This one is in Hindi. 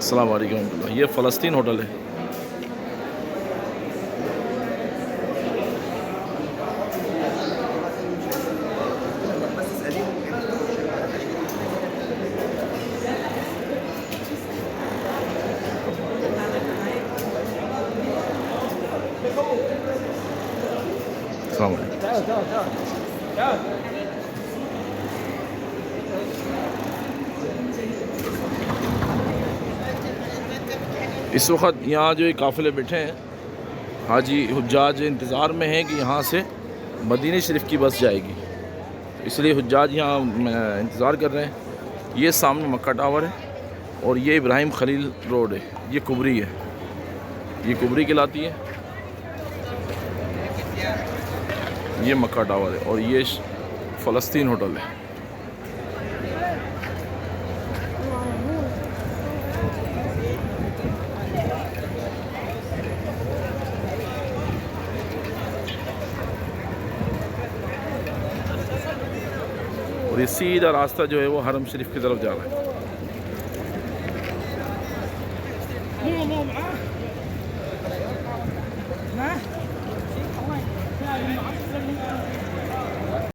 अस्सलाम वालेकुम रहमतुल्लाह। ये फ़लस्तीन होटल है। अस्सलाम वालेकुम। इस वक्त यहाँ जो ये काफ़िले बैठे हैं, हाजी हुज्जाज इंतज़ार में हैं कि यहाँ से मदीने शरीफ की बस जाएगी, इसलिए हुज्जाज यहाँ इंतज़ार कर रहे हैं। ये सामने मक्का टावर है और ये इब्राहिम खलील रोड है, ये कुबरी है, ये कुबरी कहलाती है। ये मक्का टावर है और ये फ़लस्तीन होटल है। और ये सीधा रास्ता जो है वो हरम शरीफ की तरफ जा रहा है।